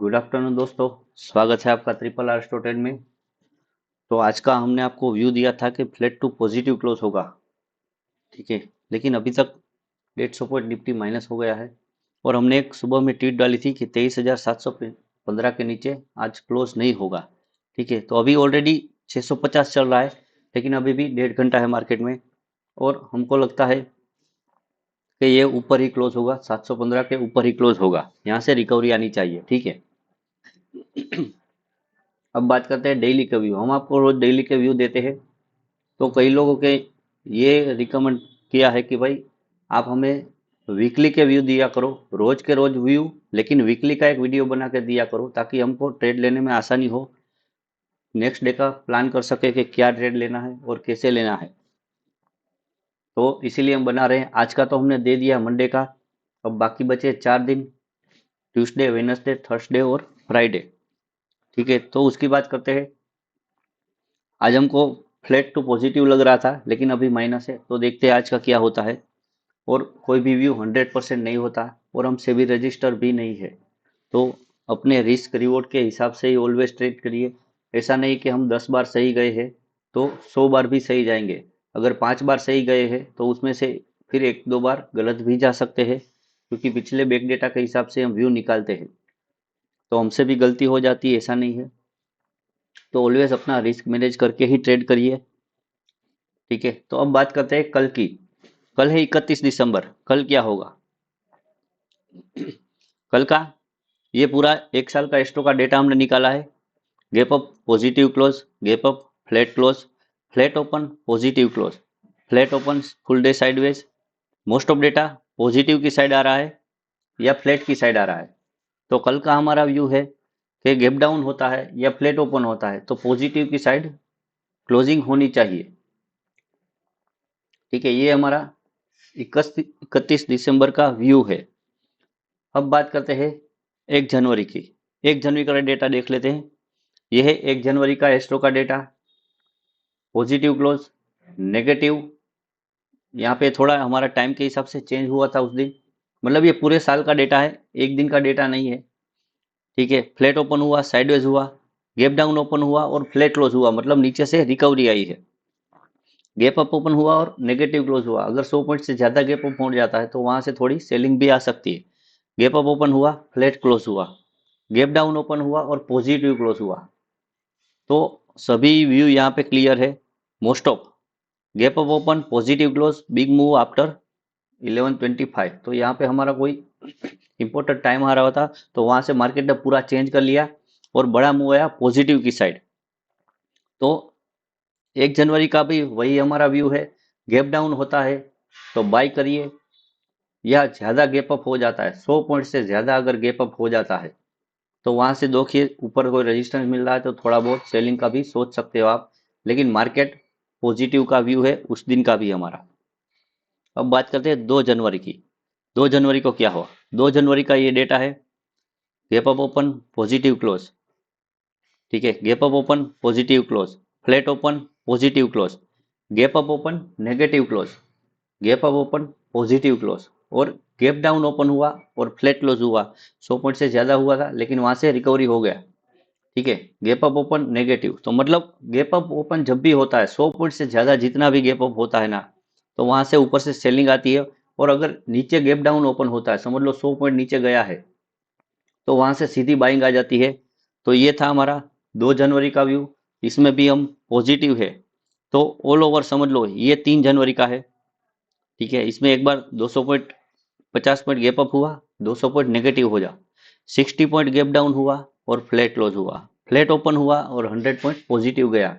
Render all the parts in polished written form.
Good afternoon दोस्तों। स्वागत है आपका ट्रिपल आर स्टूडेंट में। तो आज का हमने आपको व्यू दिया था कि फ्लैट टू पॉजिटिव क्लोज होगा, ठीक है। लेकिन अभी तक 150 पॉइंट निफ्टी माइनस हो गया है और हमने एक सुबह में ट्वीट डाली थी कि 23,715 के नीचे आज क्लोज नहीं होगा, ठीक है। तो अभी ऑलरेडी 650 चल रहा है, लेकिन अभी भी 1.5 घंटा है मार्केट में और हमको लगता है कि ये ऊपर ही क्लोज होगा, 715 के ऊपर ही क्लोज होगा। यहाँ से रिकवरी आनी चाहिए, ठीक है। अब बात करते हैं डेली के व्यू। हम आपको रोज डेली के व्यू देते हैं, तो कई लोगों के ये रिकमेंड किया है कि भाई आप हमें वीकली के व्यू दिया करो, रोज के रोज व्यू, लेकिन वीकली का एक वीडियो बना के दिया करो ताकि हमको ट्रेड लेने में आसानी हो, नेक्स्ट डे का प्लान कर सके कि क्या ट्रेड लेना है और कैसे लेना है। तो इसीलिए हम बना रहे हैं। आज का तो हमने दे दिया मंडे का, अब बाकी बचे 4 दिन, ट्यूसडे, वेडनेसडे, थर्सडे और फ्राइडे, ठीक है। तो उसकी बात करते हैं। आज हमको फ्लैट टू पॉजिटिव लग रहा था, लेकिन अभी माइनस है, तो देखते हैं आज का क्या होता है। और कोई भी व्यू 100% नहीं होता और हम सेबी रजिस्टर भी नहीं है, तो अपने रिस्क रिवॉर्ड के हिसाब से ही ऑलवेज ट्रेड करिए। ऐसा नहीं कि हम 10 बार सही गए हैं तो 100 बार भी सही जाएंगे। अगर 5 बार सही गए हैं तो उसमें से फिर 1-2 बार गलत भी जा सकते हैं, क्योंकि पिछले बैक डेटा के हिसाब से हम व्यू निकालते हैं, तो हमसे भी गलती हो जाती है, ऐसा नहीं है। तो ऑलवेज अपना रिस्क मैनेज करके ही ट्रेड करिए, ठीक है। तो अब बात करते हैं कल की। कल है 31 दिसंबर। कल क्या होगा? कल का ये पूरा 1 साल का एस्ट्रो का डेटा हमने निकाला है। Gap up, positive close, gap up, flat close, flat open, positive close, flat open, full day sideways. Most of data positive की साइड आ रहा है या फ्लैट की साइड आ रहा है। तो कल का हमारा व्यू है कि गैप डाउन होता है या फ्लैट ओपन होता है तो पॉजिटिव की साइड क्लोजिंग होनी चाहिए, ठीक है। ये हमारा 31 दिसंबर का व्यू है। अब बात करते हैं 1 जनवरी की। 1 जनवरी का डेटा देख लेते हैं। यह है 1 जनवरी का एस्ट्रो का डेटा। पॉजिटिव क्लोज, नेगेटिव, यहाँ पे थोड़ा हमारा टाइम के हिसाब से चेंज हुआ था उस दिन, मतलब ये पूरे साल का डेटा है, एक दिन का डेटा नहीं है, ठीक है। फ्लैट ओपन हुआ, साइडवेज हुआ, गैप डाउन ओपन हुआ और फ्लैट क्लोज हुआ, मतलब नीचे से रिकवरी आई है। गैप अप ओपन हुआ और नेगेटिव क्लोज हुआ। अगर 100 पॉइंट से ज्यादा गैप अप हो जाता है तो वहां से थोड़ी सेलिंग भी आ सकती है। गैप अप ओपन हुआ, फ्लैट क्लोज हुआ, गैप डाउन ओपन हुआ और पॉजिटिव क्लोज हुआ, तो सभी व्यू यहाँ पे क्लियर है। Most of gap up open, positive close, big move after 11:25, तो यहाँ पे हमारा कोई इंपॉर्टेंट टाइम आ रहा होता तो वहां से मार्केट ने पूरा चेंज कर लिया और बड़ा मूव आया पॉजिटिव की साइड। तो 1 जनवरी का भी वही हमारा व्यू है। गैप डाउन होता है तो बाई करिए, या ज्यादा गैप अप हो जाता है, 100 पॉइंट से ज्यादा अगर गैप अप हो जाता है तो वहां से देखिए ऊपर कोई रेजिस्टेंस मिल रहा है तो थोड़ा बहुत सेलिंग का भी सोच सकते हो आप, लेकिन मार्केट पॉजिटिव का व्यू है उस दिन का भी हमारा। अब बात करते हैं 2 जनवरी की। 2 जनवरी को क्या हुआ? 2 जनवरी का ये डेटा है। Gap up open, positive close, ठीक है। Gap up open, positive close, flat open, positive close, gap up open, negative close, gap up open, positive close और गैप डाउन ओपन हुआ और फ्लैट क्लोज हुआ। 100 पॉइंट से ज्यादा हुआ था लेकिन वहां से रिकवरी हो गया, ठीक है। गैप अप ओपन नेगेटिव, तो मतलब गैप अप ओपन जब भी होता है 100 पॉइंट से ज्यादा जितना भी गैप अप होता है ना, तो वहां से ऊपर से सेलिंग आती है। और अगर नीचे गैप डाउन ओपन होता है, समझ लो 100 पॉइंट नीचे गया है, तो वहां से सीधी बाइंग आ जाती है। तो ये था हमारा 2 जनवरी का व्यू। इसमें भी हम पॉजिटिव है, तो ऑल ओवर समझ लो ये 3 जनवरी का है, ठीक है। इसमें एक बार 200 पॉइंट, 50 पॉइंट गैप अप हुआ, 200 पॉइंट नेगेटिव हो जा, 60 पॉइंट गैप डाउन हुआ और फ्लैट क्लोज हुआ, फ्लैट ओपन हुआ और 100 पॉइंट पॉजिटिव गया,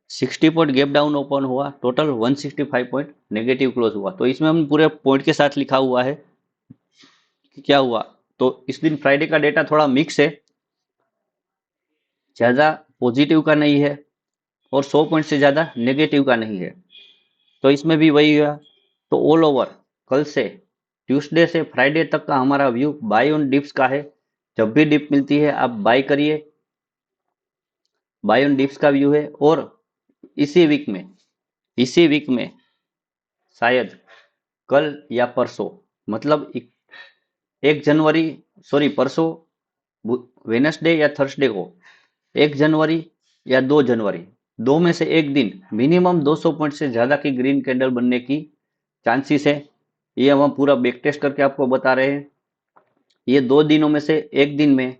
60 पॉइंट गैप डाउन ओपन हुआ, टोटल 165 पॉइंट नेगेटिव क्लोज हुआ। तो इसमें हम पूरे पॉइंट के साथ लिखा हुआ है कि क्या हुआ। तो इस दिन फ्राइडे का डेटा थोड़ा मिक्स है, ज्यादा पॉजिटिव का नहीं है और 100 पॉइंट से ज्यादा नेगेटिव का नहीं है। तो इसमें भी वही हुआ। तो ऑल ओवर कल से ट्यूसडे से फ्राइडे तक का हमारा व्यू बाय ऑन डिप्स का है। जब भी डिप मिलती है आप बाय करिए, बाय ऑन डिप्स का व्यू है। और इसी वीक में, इसी वीक में शायद कल या परसों, मतलब 1 जनवरी, सॉरी परसों वेनसडे या थर्सडे को 1 जनवरी या 2 जनवरी, दो में से एक दिन मिनिमम 200 पॉइंट से ज्यादा की ग्रीन कैंडल बनने की चांसेस है। ये हम पूरा बैक टेस्ट करके आपको बता रहे हैं। ये 2 दिनों में से एक दिन में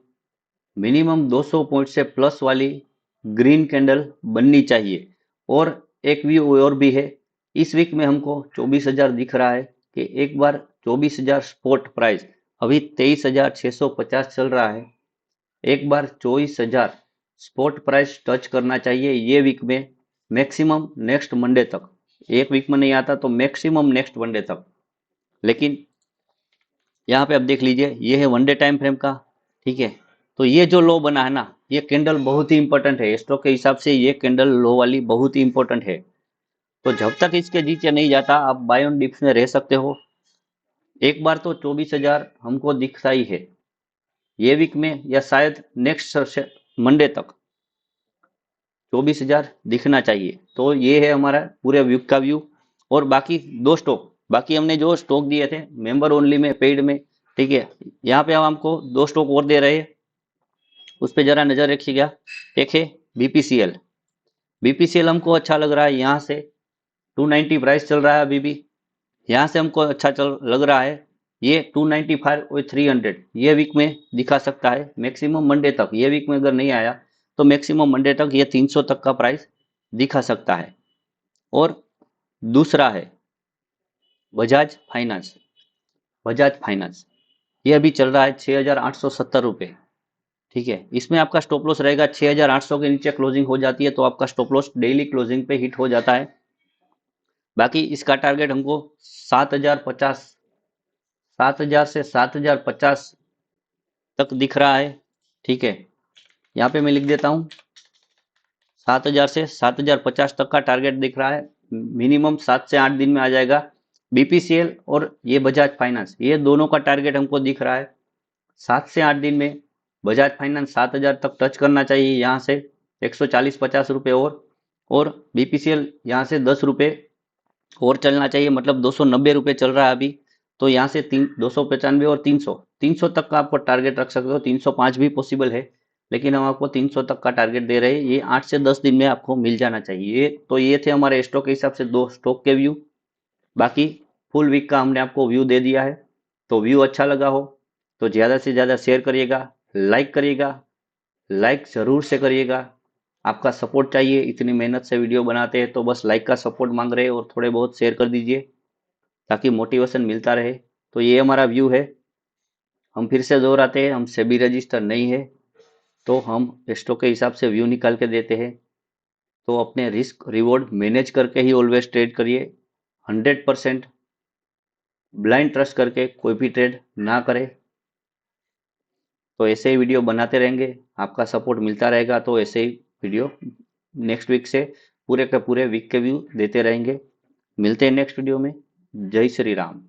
मिनिमम 200 पॉइंट से प्लस वाली ग्रीन कैंडल बननी चाहिए। और एक व्यू और भी है, इस वीक में हमको 24,000 दिख रहा है कि एक बार 24,000 स्पॉट प्राइस, अभी 23,650 चल रहा है, एक बार 24,000 स्पॉट प्राइस टच करना चाहिए ये वीक में, मैक्सिमम नेक्स्ट मंडे तक। एक वीक में नहीं आता तो मैक्सिमम नेक्स्ट मंडे तक। लेकिन यहाँ पे आप देख लीजिए, ये है 1 डे टाइम फ्रेम का, ठीक है। तो ये जो लो बना है ना, ये कैंडल बहुत ही इंपॉर्टेंट है स्टॉक के हिसाब से, ये कैंडल लो वाली बहुत ही इंपॉर्टेंट है। तो जब तक इसके नीचे नहीं जाता आप बाय ऑन डिप्स में रह सकते हो। एक बार तो 24,000 हमको दिखता ही है ये वीक में, या शायद नेक्स्ट मंडे तक 24,000 दिखना चाहिए। तो ये है हमारा पूरे वीक का व्यू। और बाकी दो स्टॉक, बाकी हमने जो स्टॉक दिए थे मेंबर ओनली में, पेड में, ठीक है, यहाँ पे हम हमको दो स्टॉक और दे रहे हैं, उस पर जरा नजर रखिएगा। एक है बीपीसीएल। बीपीसीएल हमको अच्छा लग रहा है, यहाँ से 290 प्राइस चल रहा है अभी भी, यहाँ से हमको अच्छा चल लग रहा है। ये 295 और 300 ये वीक में दिखा सकता है मैक्सिमम मंडे तक। ये वीक में अगर नहीं आया तो मैक्सिमम मंडे तक ये 300 तक का प्राइस दिखा सकता है। और दूसरा है बजाज फाइनेंस। बजाज फाइनेंस ये अभी चल रहा है 6,870 रुपये, ठीक है। इसमें आपका स्टॉप लॉस रहेगा 6,800 के नीचे क्लोजिंग हो जाती है तो आपका स्टॉप लॉस डेली क्लोजिंग पे हिट हो जाता है। बाकी इसका टारगेट हमको 7,050, 7,000 से 7,050 तक दिख रहा है, ठीक है। यहाँ पे मैं लिख देता हूँ 7,000 से 7,050 तक का टारगेट दिख रहा है, मिनिमम 7 से 8 दिन में आ जाएगा। बीपीसीएल और ये बजाज फाइनेंस, ये दोनों का टारगेट हमको दिख रहा है 7 से 8 दिन में। बजाज फाइनेंस 7,000 तक टच करना चाहिए, यहाँ से 140-50 रुपये और बीपीसीएल यहाँ से 10 रुपये और चलना चाहिए, मतलब 290 रुपये चल रहा है अभी। तो यहाँ से 295 और 300 तक का आपको टारगेट रख सकते हो, 305 भी पॉसिबल है, लेकिन हम आपको 300 तक का टारगेट दे रहे हैं। ये 8 से 10 दिन में आपको मिल जाना चाहिए। तो ये थे हमारे स्टॉक के हिसाब से दो स्टॉक के व्यू। बाकी फुल वीक का हमने आपको व्यू दे दिया है। तो व्यू अच्छा लगा हो तो ज़्यादा से ज़्यादा शेयर करिएगा, लाइक करिएगा, लाइक ज़रूर से करिएगा। आपका सपोर्ट चाहिए, इतनी मेहनत से वीडियो बनाते हैं तो बस लाइक का सपोर्ट मांग रहे हैं, और थोड़े बहुत शेयर कर दीजिए ताकि मोटिवेशन मिलता रहे। तो ये हमारा व्यू है। हम फिर से दोहराते हैं, हम सेबी रजिस्टर नहीं है तो हम स्टॉक के हिसाब से व्यू निकाल के देते हैं। तो अपने रिस्क रिवॉर्ड मैनेज करके ही ऑलवेज ट्रेड करिए। 100% ब्लाइंड ट्रस्ट करके कोई भी ट्रेड ना करें। तो ऐसे ही वीडियो बनाते रहेंगे, आपका सपोर्ट मिलता रहेगा तो ऐसे ही वीडियो नेक्स्ट वीक से पूरे के पूरे वीक के व्यू देते रहेंगे। मिलते हैं नेक्स्ट वीडियो में। जय श्री राम।